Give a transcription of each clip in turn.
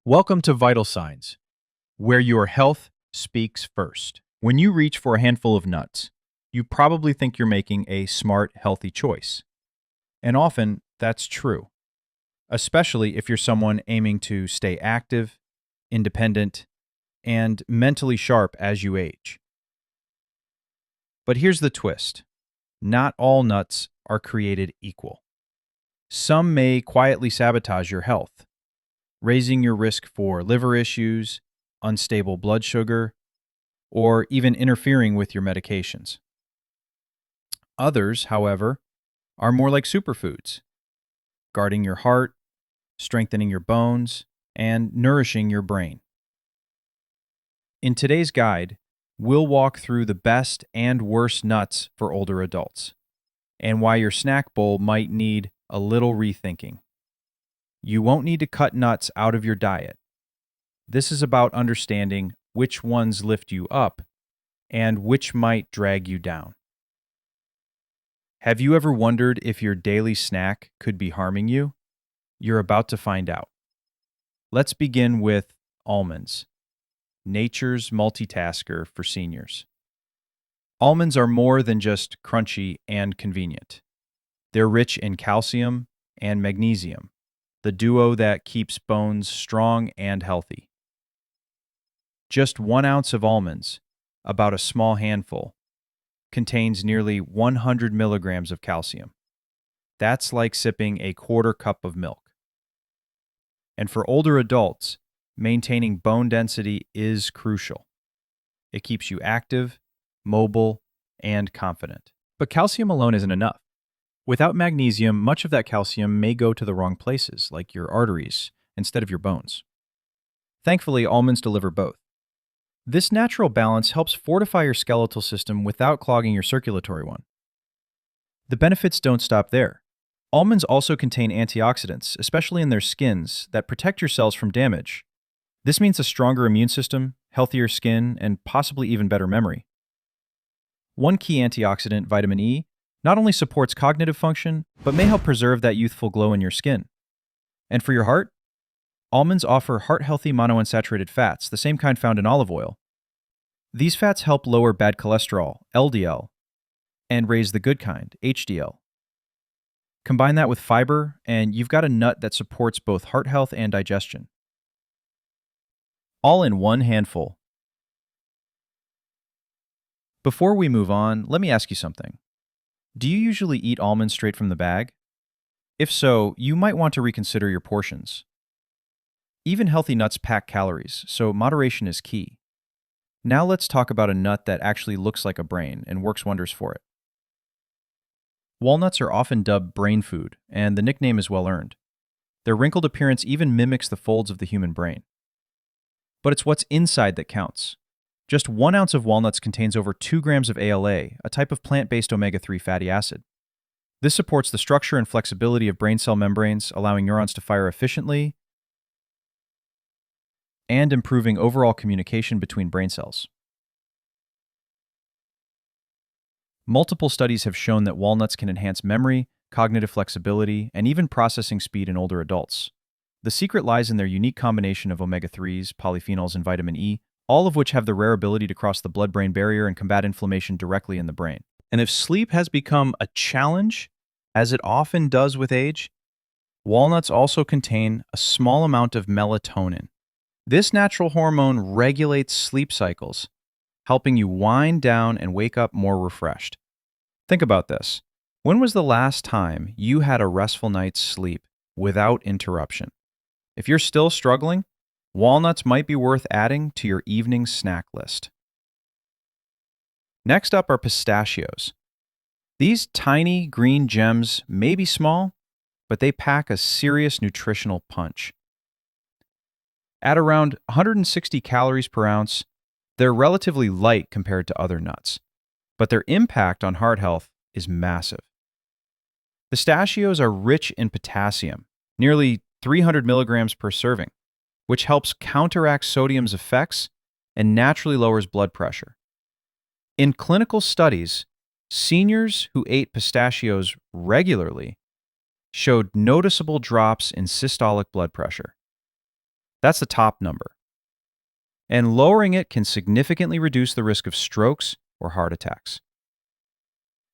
Welcome to Vital Signs, where your health speaks first. When you reach for a handful of nuts, you probably think you're making a smart, healthy choice. And often, that's true, especially if you're someone aiming to stay active, independent, and mentally sharp as you age. But here's the twist: not all nuts are created equal. Some may quietly sabotage your health, raising your risk for liver issues, unstable blood sugar, or even interfering with your medications. Others, however, are more like superfoods, guarding your heart, strengthening your bones, and nourishing your brain. In today's guide, we'll walk through the best and worst nuts for older adults, and why your snack bowl might need a little rethinking. You won't need to cut nuts out of your diet. This is about understanding which ones lift you up and which might drag you down. Have you ever wondered if your daily snack could be harming you? You're about to find out. Let's begin with almonds, nature's multitasker for seniors. Almonds are more than just crunchy and convenient. They're rich in calcium and magnesium, the duo that keeps bones strong and healthy. Just 1 ounce of almonds, about a small handful, contains nearly 100 milligrams of calcium. That's like sipping a quarter cup of milk. And for older adults, maintaining bone density is crucial. It keeps you active, mobile, and confident. But calcium alone isn't enough. Without magnesium, much of that calcium may go to the wrong places, like your arteries, instead of your bones. Thankfully, almonds deliver both. This natural balance helps fortify your skeletal system without clogging your circulatory one. The benefits don't stop there. Almonds also contain antioxidants, especially in their skins, that protect your cells from damage. This means a stronger immune system, healthier skin, and possibly even better memory. One key antioxidant, vitamin E, not only supports cognitive function, but may help preserve that youthful glow in your skin. And for your heart, almonds offer heart-healthy monounsaturated fats, the same kind found in olive oil. These fats help lower bad cholesterol, LDL, and raise the good kind, HDL. Combine that with fiber, and you've got a nut that supports both heart health and digestion. All in one handful. Before we move on, let me ask you something. Do you usually eat almonds straight from the bag? If so, you might want to reconsider your portions. Even healthy nuts pack calories, so moderation is key. Now let's talk about a nut that actually looks like a brain and works wonders for it. Walnuts are often dubbed brain food, and the nickname is well earned. Their wrinkled appearance even mimics the folds of the human brain. But it's what's inside that counts. Just 1 ounce of walnuts contains over 2 grams of ALA, a type of plant-based omega-3 fatty acid. This supports the structure and flexibility of brain cell membranes, allowing neurons to fire efficiently and improving overall communication between brain cells. Multiple studies have shown that walnuts can enhance memory, cognitive flexibility, and even processing speed in older adults. The secret lies in their unique combination of omega-3s, polyphenols, and vitamin E, all of which have the rare ability to cross the blood-brain barrier and combat inflammation directly in the brain. And if sleep has become a challenge, as it often does with age, walnuts also contain a small amount of melatonin. This natural hormone regulates sleep cycles, helping you wind down and wake up more refreshed. Think about this. When was the last time you had a restful night's sleep without interruption? If you're still struggling, walnuts might be worth adding to your evening snack list. Next up are pistachios. These tiny green gems may be small, but they pack a serious nutritional punch. At around 160 calories per ounce, they're relatively light compared to other nuts, but their impact on heart health is massive. Pistachios are rich in potassium, nearly 300 milligrams per serving, which helps counteract sodium's effects and naturally lowers blood pressure. In clinical studies, seniors who ate pistachios regularly showed noticeable drops in systolic blood pressure. That's the top number. And lowering it can significantly reduce the risk of strokes or heart attacks.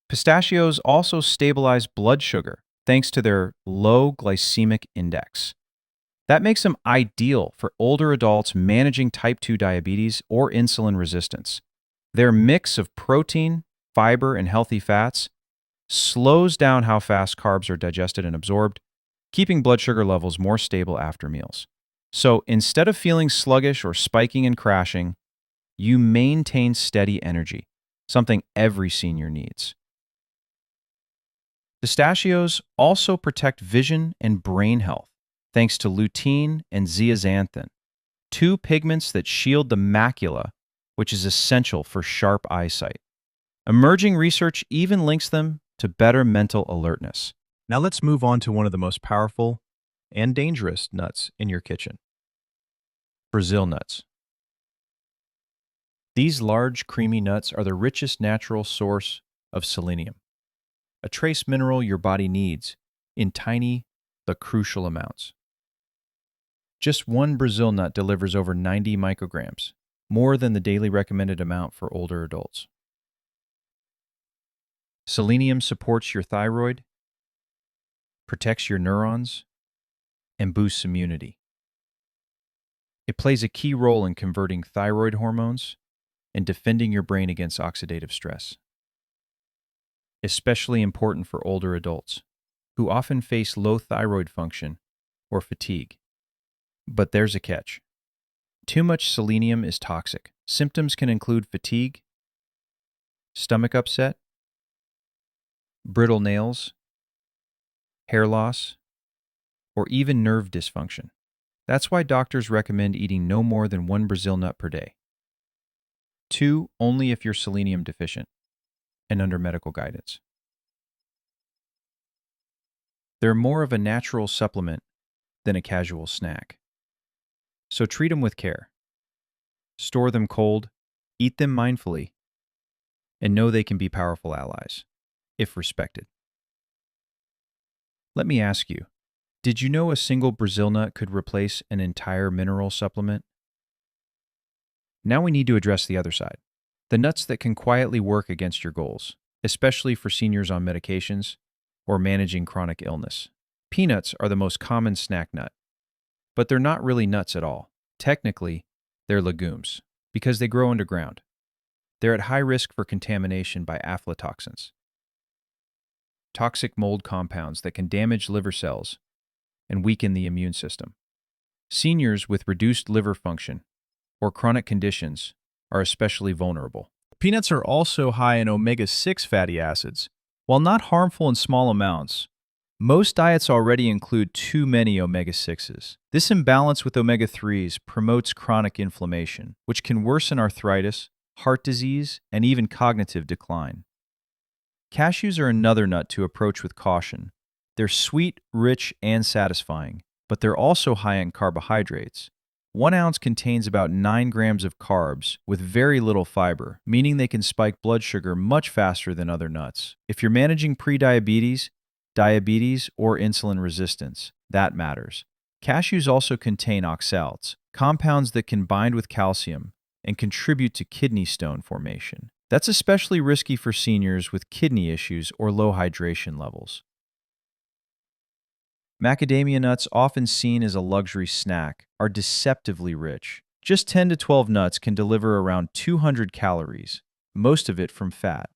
Pistachios also stabilize blood sugar thanks to their low glycemic index. That makes them ideal for older adults managing type 2 diabetes or insulin resistance. Their mix of protein, fiber, and healthy fats slows down how fast carbs are digested and absorbed, keeping blood sugar levels more stable after meals. So instead of feeling sluggish or spiking and crashing, you maintain steady energy, something every senior needs. Pistachios also protect vision and brain health thanks to lutein and zeaxanthin, two pigments that shield the macula, which is essential for sharp eyesight. Emerging research even links them to better mental alertness. Now let's move on to one of the most powerful and dangerous nuts in your kitchen: Brazil nuts. These large, creamy nuts are the richest natural source of selenium, a trace mineral your body needs in tiny but crucial amounts. Just one Brazil nut delivers over 90 micrograms, more than the daily recommended amount for older adults. Selenium supports your thyroid, protects your neurons, and boosts immunity. It plays a key role in converting thyroid hormones and defending your brain against oxidative stress. Especially important for older adults, who often face low thyroid function or fatigue. But there's a catch. Too much selenium is toxic. Symptoms can include fatigue, stomach upset, brittle nails, hair loss, or even nerve dysfunction. That's why doctors recommend eating no more than one Brazil nut per day. 2 only if you're selenium deficient and under medical guidance. They're more of a natural supplement than a casual snack. So treat them with care. Store them cold, eat them mindfully, and know they can be powerful allies, if respected. Let me ask you, did you know a single Brazil nut could replace an entire mineral supplement? Now we need to address the other side, the nuts that can quietly work against your goals, especially for seniors on medications or managing chronic illness. Peanuts are the most common snack nut, but they're not really nuts at all. Technically, they're legumes because they grow underground. They're at high risk for contamination by aflatoxins, toxic mold compounds that can damage liver cells and weaken the immune system. Seniors with reduced liver function or chronic conditions are especially vulnerable. Peanuts are also high in omega-6 fatty acids. While not harmful in small amounts, most diets already include too many omega-6s. This imbalance with omega-3s promotes chronic inflammation, which can worsen arthritis, heart disease, and even cognitive decline. Cashews are another nut to approach with caution. They're sweet, rich, and satisfying, but they're also high in carbohydrates. 1 ounce contains about 9 grams of carbs with very little fiber, meaning they can spike blood sugar much faster than other nuts. If you're managing prediabetes, diabetes, or insulin resistance, that matters. Cashews also contain oxalates, compounds that can bind with calcium and contribute to kidney stone formation. That's especially risky for seniors with kidney issues or low hydration levels. Macadamia nuts, often seen as a luxury snack, are deceptively rich. Just 10 to 12 nuts can deliver around 200 calories, most of it from fat.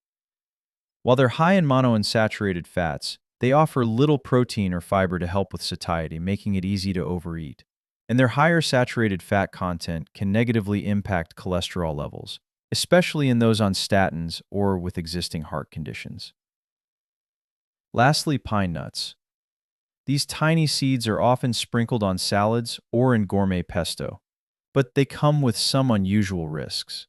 While they're high in monounsaturated fats, they offer little protein or fiber to help with satiety, making it easy to overeat. And their higher saturated fat content can negatively impact cholesterol levels, especially in those on statins or with existing heart conditions. Lastly, pine nuts. These tiny seeds are often sprinkled on salads or in gourmet pesto, but they come with some unusual risks.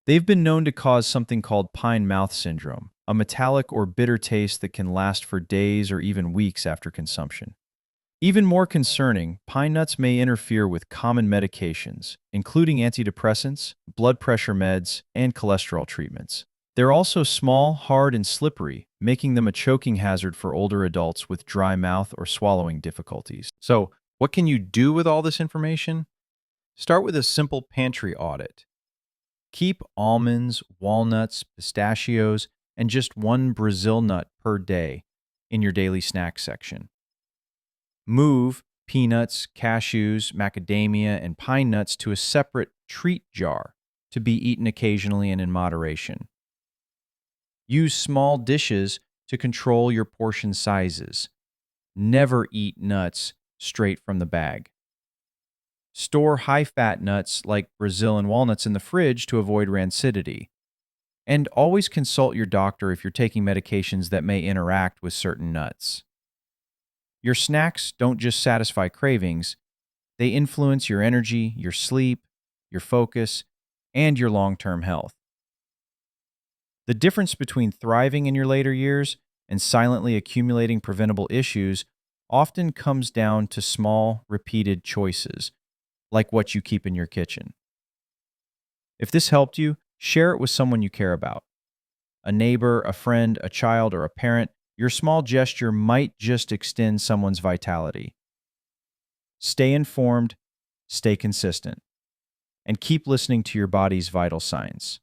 They've been known to cause something called pine mouth syndrome, a metallic or bitter taste that can last for days or even weeks after consumption. Even more concerning, pine nuts may interfere with common medications, including antidepressants, blood pressure meds, and cholesterol treatments. They're also small, hard, and slippery, making them a choking hazard for older adults with dry mouth or swallowing difficulties. So, What can you do with all this information? Start with a simple pantry audit. Keep almonds, walnuts, pistachios, and just one Brazil nut per day in your daily snack section. Move peanuts, cashews, macadamia, and pine nuts to a separate treat jar to be eaten occasionally and in moderation. Use small dishes to control your portion sizes. Never eat nuts straight from the bag. Store high fat nuts like Brazil and walnuts in the fridge to avoid rancidity. And always consult your doctor if you're taking medications that may interact with certain nuts. Your snacks don't just satisfy cravings, they influence your energy, your sleep, your focus, and your long term health. The difference between thriving in your later years and silently accumulating preventable issues often comes down to small, repeated choices, like what you keep in your kitchen. If this helped you, share it with someone you care about. A neighbor, a friend, a child, or a parent. Your small gesture might just extend someone's vitality. Stay informed, stay consistent, and keep listening to your body's vital signs.